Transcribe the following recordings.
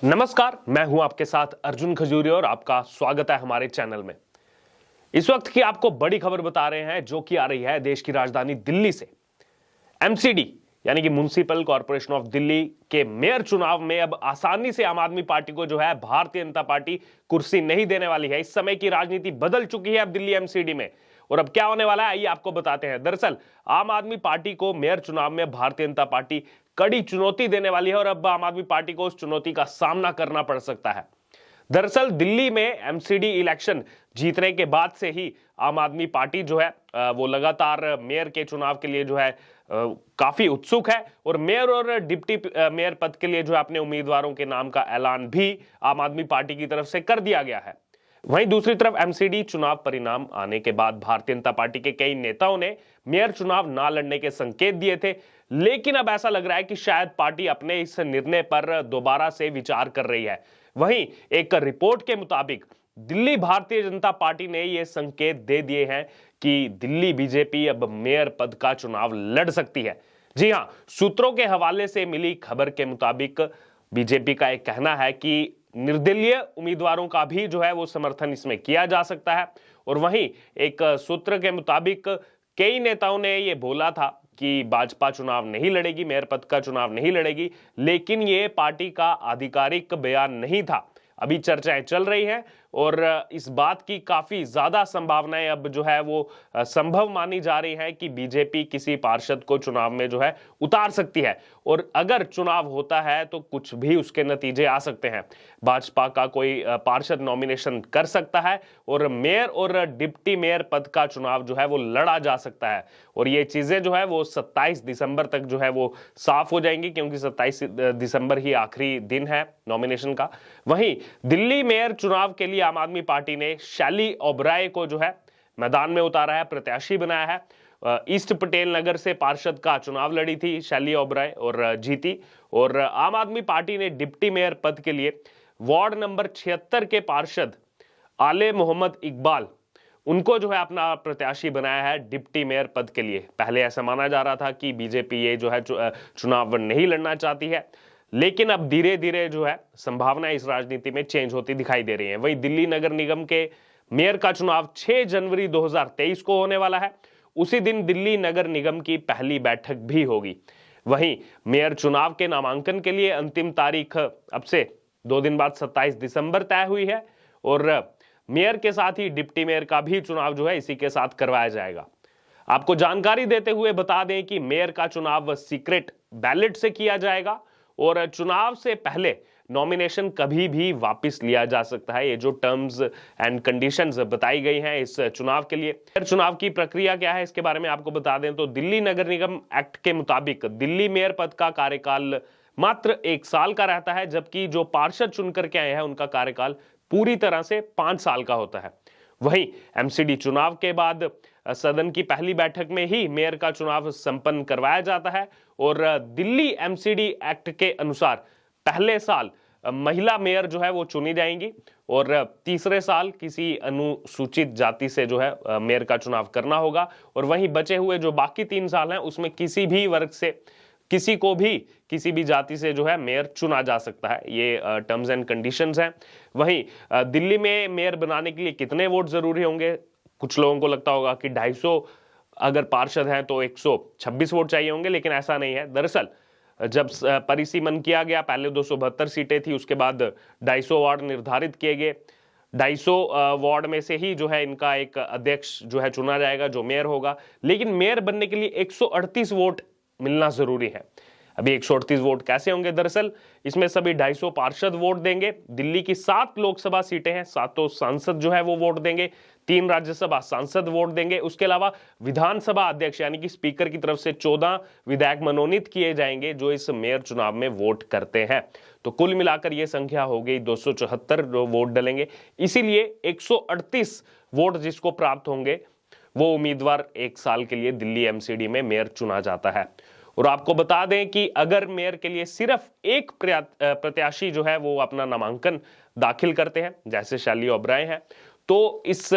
नमस्कार, मैं हूं आपके साथ अर्जुन खजूरी और आपका स्वागत है हमारे चैनल में। इस वक्त की आपको बड़ी खबर बता रहे हैं जो कि आ रही है देश की राजधानी दिल्ली से। एमसीडी यानी कि म्युनिसिपल कॉर्पोरेशन ऑफ दिल्ली के मेयर चुनाव में अब आसानी से आम आदमी पार्टी को जो है भारतीय जनता पार्टी कुर्सी नहीं देने वाली है। इस समय की राजनीति बदल चुकी है अब दिल्ली एमसीडी में, और अब क्या होने वाला है आइए आपको बताते हैं। दरअसल आम आदमी पार्टी को मेयर चुनाव में भारतीय जनता पार्टी कड़ी चुनौती देने वाली है और अब आम आदमी पार्टी को उस चुनौती का सामना करना पड़ सकता है। दरअसल दिल्ली में एमसीडी इलेक्शन जीतने के बाद से ही आम आदमी पार्टी जो है वो लगातार मेयर के चुनाव के लिए जो है काफी उत्सुक है, और मेयर और डिप्टी मेयर पद के लिए जो है अपने उम्मीदवारों के नाम का ऐलान भी आम आदमी पार्टी की तरफ से कर दिया गया है। वहीं दूसरी तरफ एमसीडी चुनाव परिणाम आने के बाद भारतीय जनता पार्टी के कई नेताओं ने मेयर चुनाव ना लड़ने के संकेत दिए थे, लेकिन अब ऐसा लग रहा है कि शायद पार्टी अपने इस निर्णय पर दोबारा से विचार कर रही है। वहीं एक रिपोर्ट के मुताबिक दिल्ली भारतीय जनता पार्टी ने यह संकेत दे दिए हैं कि दिल्ली बीजेपी अब मेयर पद का चुनाव लड़ सकती है। जी हां, सूत्रों के हवाले से मिली खबर के मुताबिक बीजेपी का एक कहना है कि निर्दलीय उम्मीदवारों का भी जो है वो समर्थन इसमें किया जा सकता है। और वहीं एक सूत्र के मुताबिक कई नेताओं ने ये बोला था कि भाजपा चुनाव नहीं लड़ेगी, मेयर पद का चुनाव नहीं लड़ेगी, लेकिन ये पार्टी का आधिकारिक बयान नहीं था। अभी चर्चाएं चल रही हैं और इस बात की काफी ज्यादा संभावनाएं अब जो है वो संभव मानी जा रही है कि बीजेपी किसी पार्षद को चुनाव में जो है उतार सकती है, और अगर चुनाव होता है तो कुछ भी उसके नतीजे आ सकते हैं। भाजपा का कोई पार्षद नॉमिनेशन कर सकता है और मेयर और डिप्टी मेयर पद का चुनाव जो है वो लड़ा जा सकता है, और ये चीजें जो है वो 27 दिसंबर तक जो है वो साफ हो जाएंगी, क्योंकि 27 दिसंबर ही आखिरी दिन है नॉमिनेशन का। वहीं दिल्ली मेयर चुनाव के लिए आम आदमी पार्टी ने शैली ओबराय को जो है मैदान में उतारा है, प्रत्याशी बनाया है। ईस्ट पटेल नगर से पार्षद का चुनाव लड़ी थी शैली ओबराय और जीती, और आम आदमी पार्टी ने डिप्टी मेयर पद के लिए वार्ड नंबर 76 के पार्षद आले मोहम्मद इकबाल उनको जो है अपना प्रत्याशी बनाया है डिप्टी मेयर पद के लिए। पहले ऐसा माना जा रहा था कि बीजेपी ये जो है चुनाव नहीं लड़ना चाहती है, लेकिन अब धीरे धीरे जो है संभावनाएं इस राजनीति में चेंज होती दिखाई दे रही हैं। वहीं दिल्ली नगर निगम के मेयर का चुनाव 6 जनवरी 2023 को होने वाला है। उसी दिन दिल्ली नगर निगम की पहली बैठक भी होगी। वहीं मेयर चुनाव के नामांकन के लिए अंतिम तारीख अब से 2 दिन बाद 27 दिसंबर तय हुई है, और मेयर के साथ ही डिप्टी मेयर का भी चुनाव जो है इसी के साथ करवाया जाएगा। आपको जानकारी देते हुए बता दें कि मेयर का चुनाव सीक्रेट बैलेट से किया जाएगा, और चुनाव से पहले नॉमिनेशन कभी भी वापस लिया जा सकता है। ये जो टर्म्स एंड कंडीशंस बताई गई हैं इस चुनाव के लिए। चुनाव की प्रक्रिया क्या है इसके बारे में आपको बता दें तो दिल्ली नगर निगम एक्ट के मुताबिक दिल्ली मेयर पद का कार्यकाल मात्र 1 साल का रहता है, जबकि जो पार्षद चुनकर के आए हैं उनका कार्यकाल पूरी तरह से 5 साल का होता है। वहीं एमसीडी चुनाव के बाद सदन की पहली बैठक में ही मेयर का चुनाव संपन्न करवाया जाता है, और दिल्ली एमसीडी एक्ट के अनुसार पहले साल महिला मेयर जो है वो चुनी जाएंगी, और तीसरे साल किसी अनुसूचित जाति से जो है मेयर का चुनाव करना होगा, और वहीं बचे हुए जो बाकी 3 साल हैं उसमें किसी भी वर्ग से किसी को भी किसी भी जाति से जो है मेयर चुना जा सकता है। ये टर्म्स एंड कंडीशंस हैं। वहीं दिल्ली में मेयर बनाने के लिए कितने वोट जरूरी होंगे? कुछ लोगों को लगता होगा कि 250 अगर पार्षद हैं तो 126 वोट चाहिए होंगे, लेकिन ऐसा नहीं है। दरअसल जब परिसीमन किया गया पहले 272 सीटें थी, उसके बाद 250 वार्ड निर्धारित किए गए। 250 वार्ड में से ही जो है इनका एक अध्यक्ष जो है चुना जाएगा जो मेयर होगा, लेकिन मेयर बनने के लिए 138 वोट मिलना जरूरी है। अभी 138 वोट कैसे होंगे? दरअसल इसमें सभी 250 पार्षद वोट देंगे। दिल्ली की 7 लोकसभा सीटें हैं, 7 सांसद जो है वो वोट देंगे, 3 राज्यसभा सांसद वोट देंगे। उसके अलावा विधानसभा अध्यक्ष यानी कि स्पीकर की तरफ से 14 विधायक मनोनीत किए जाएंगे जो इस मेयर चुनाव में वोट करते हैं। तो कुल मिलाकर यह संख्या हो गई 274 वोट डलेंगे। इसीलिए 138 वोट जिसको प्राप्त होंगे वो उम्मीदवार 1 साल के लिए दिल्ली एमसीडी में मेयर चुना जाता है। और आपको बता दें कि अगर मेयर के लिए सिर्फ एक प्रत्याशी जो है वो अपना नामांकन दाखिल करते हैं, जैसे शैली ओबराय है, तो इस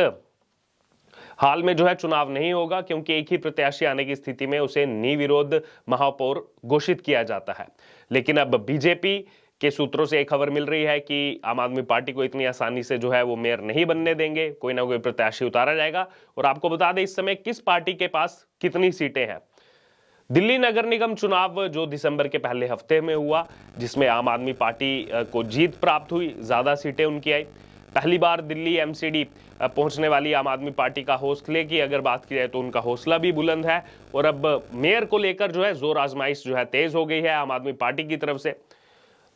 हाल में जो है चुनाव नहीं होगा, क्योंकि एक ही प्रत्याशी आने की स्थिति में उसे निर्विरोध महापौर घोषित किया जाता है। लेकिन अब बीजेपी के सूत्रों से एक खबर मिल रही है कि आम आदमी पार्टी को इतनी आसानी से जो है वो मेयर नहीं बनने देंगे, कोई ना कोई प्रत्याशी उतारा जाएगा। और आपको बता दें इस समय किस पार्टी के पास कितनी सीटें हैं। दिल्ली नगर निगम चुनाव जो दिसंबर के पहले हफ्ते में हुआ, जिसमें आम आदमी पार्टी को जीत प्राप्त हुई, ज्यादा सीटें उनकी आई। पहली बार दिल्ली एमसीडी पहुंचने वाली आम आदमी पार्टी का हौसले की अगर बात की जाए तो उनका हौसला भी बुलंद है। और अब मेयर को लेकर जो है जोर आजमाइश जो है तेज हो गई है आम आदमी पार्टी की तरफ से।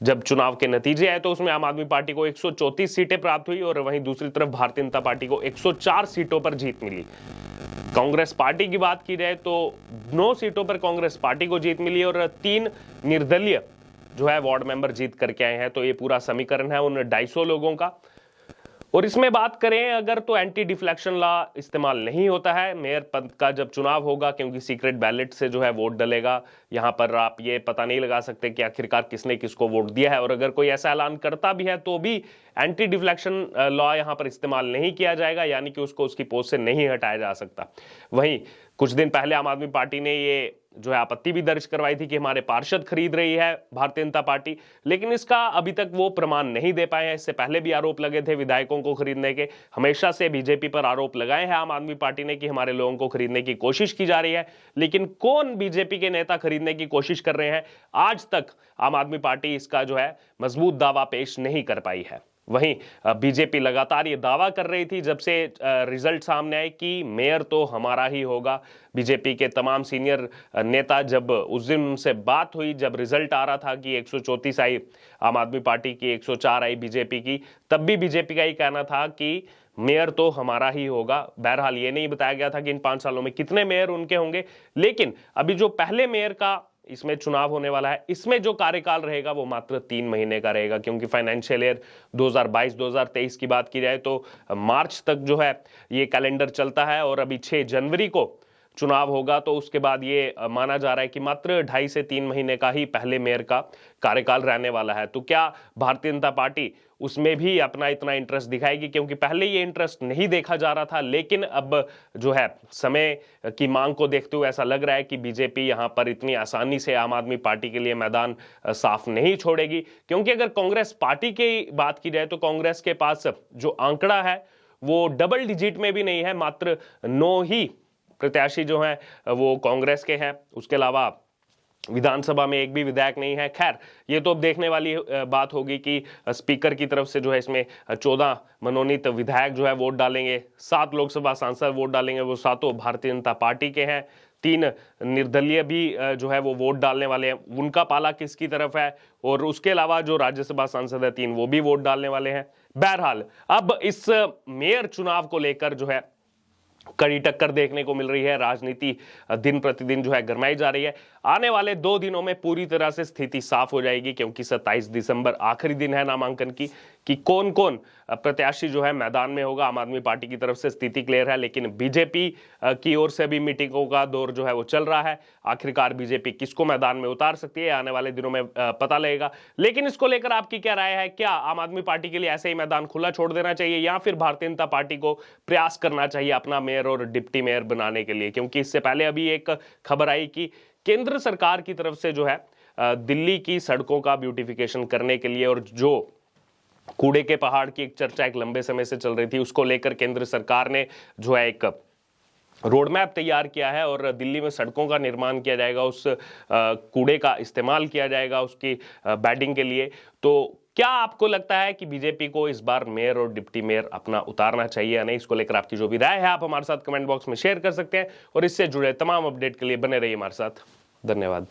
जब चुनाव के नतीजे आए तो उसमें आम आदमी पार्टी को 134 सीटें प्राप्त हुई और वहीं दूसरी तरफ भारतीय जनता पार्टी को 104 सीटों पर जीत मिली। कांग्रेस पार्टी की बात की जाए तो 9 सीटों पर कांग्रेस पार्टी को जीत मिली और 3 निर्दलीय जो है वार्ड मेंबर जीत करके आए हैं। तो ये पूरा समीकरण है उन 250 लोगों का। और इसमें बात करें अगर तो एंटी डिफ्लेक्शन लॉ इस्तेमाल नहीं होता है मेयर पद का जब चुनाव होगा, क्योंकि सीक्रेट बैलेट से जो है वोट डलेगा। यहां पर आप ये पता नहीं लगा सकते कि आखिरकार किसने किसको वोट दिया है। और अगर कोई ऐसा ऐलान करता भी है तो भी एंटी डिफ्लेक्शन लॉ यहां पर इस्तेमाल नहीं किया जाएगा, यानी कि उसको उसकी पोस्ट से नहीं हटाया जा सकता। वहीं कुछ दिन पहले आम आदमी पार्टी ने ये जो है आपत्ति भी दर्ज करवाई थी कि हमारे पार्षद खरीद रही है भारतीय जनता पार्टी, लेकिन इसका अभी तक वो प्रमाण नहीं दे पाए हैं। इससे पहले भी आरोप लगे थे विधायकों को खरीदने के। हमेशा से बीजेपी पर आरोप लगाए हैं आम आदमी पार्टी ने कि हमारे लोगों को खरीदने की कोशिश की जा रही है, लेकिन कौन बीजेपी के नेता खरीदने की कोशिश कर रहे हैं, आज तक आम आदमी पार्टी इसका जो है मजबूत दावा पेश नहीं कर पाई है। वहीं बीजेपी लगातार ये दावा कर रही थी जब से रिजल्ट सामने आए कि मेयर तो हमारा ही होगा। बीजेपी के तमाम सीनियर नेता, जब उस दिन उनसे बात हुई, जब रिजल्ट आ रहा था कि 134 आई आम आदमी पार्टी की, 104 आई बीजेपी की, तब भी बीजेपी का ही कहना था कि मेयर तो हमारा ही होगा। बहरहाल ये नहीं बताया गया था कि इन 5 सालों में कितने मेयर उनके होंगे, लेकिन अभी जो पहले मेयर का इसमें चुनाव होने वाला है, इसमें जो कार्यकाल रहेगा वो मात्र 3 महीने का रहेगा। क्योंकि फाइनेंशियल ईयर 2022-2023 की बात की जाए तो मार्च तक जो है ये कैलेंडर चलता है और अभी 6 जनवरी को चुनाव होगा। तो उसके बाद ये माना जा रहा है कि मात्र 2.5 से 3 महीने का ही पहले मेयर का कार्यकाल रहने वाला है। तो क्या भारतीय जनता पार्टी उसमें भी अपना इतना इंटरेस्ट दिखाएगी? क्योंकि पहले ये इंटरेस्ट नहीं देखा जा रहा था, लेकिन अब जो है समय की मांग को देखते हुए ऐसा लग रहा है कि बीजेपी यहां पर इतनी आसानी से आम आदमी पार्टी के लिए मैदान साफ नहीं छोड़ेगी। क्योंकि अगर कांग्रेस पार्टी की बात की जाए तो कांग्रेस के पास जो आंकड़ा है वो डबल डिजिट में भी नहीं है, मात्र 9 ही प्रत्याशी जो हैं वो कांग्रेस के हैं। उसके अलावा विधानसभा में एक भी विधायक नहीं है। खैर, ये तो अब देखने वाली बात होगी कि स्पीकर की तरफ से जो है इसमें 14 मनोनीत विधायक जो है वोट डालेंगे, 7 लोकसभा सांसद वोट डालेंगे, वो सातों भारतीय जनता पार्टी के हैं। 3 निर्दलीय भी जो है वो वोट डालने वाले हैं, उनका पाला किसकी तरफ है। और उसके अलावा जो राज्यसभा सांसद है 3, वो भी वोट डालने वाले हैं। बहरहाल अब इस मेयर चुनाव को लेकर जो है कड़ी टक्कर देखने को मिल रही है। राजनीति दिन प्रतिदिन जो है गरमाई जा रही है। आने वाले 2 दिनों में पूरी तरह से स्थिति साफ हो जाएगी, क्योंकि 27 दिसंबर आखिरी दिन है नामांकन की, कि कौन कौन प्रत्याशी जो है मैदान में होगा। आम आदमी पार्टी की तरफ से स्थिति क्लियर है, लेकिन बीजेपी की ओर से भी मीटिंगों का दौर जो है वो चल रहा है। आखिरकार बीजेपी किसको मैदान में उतार सकती है, आने वाले दिनों में पता लगेगा। लेकिन इसको लेकर आपकी क्या राय है? क्या आम आदमी पार्टी के लिए ऐसे ही मैदान खुला छोड़ देना चाहिए, या फिर भारतीय जनता पार्टी को प्रयास करना चाहिए अपना मेयर और डिप्टी मेयर बनाने के लिए? क्योंकि इससे पहले अभी एक खबर आई कि केंद्र सरकार की तरफ से जो है दिल्ली की सड़कों का ब्यूटिफिकेशन करने के लिए, और जो कूड़े के पहाड़ की एक चर्चा एक लंबे समय से चल रही थी, उसको लेकर केंद्र सरकार ने जो है एक रोड मैप तैयार किया है और दिल्ली में सड़कों का निर्माण किया जाएगा। उस कूड़े का इस्तेमाल किया जाएगा उसकी बैडिंग के लिए। तो क्या आपको लगता है कि बीजेपी को इस बार मेयर और डिप्टी मेयर अपना उतारना चाहिए या नहीं? इसको लेकर आपकी जो भी राय है आप हमारे साथ कमेंट बॉक्स में शेयर कर सकते हैं। और इससे जुड़े तमाम अपडेट के लिए बने रहिए हमारे साथ। धन्यवाद।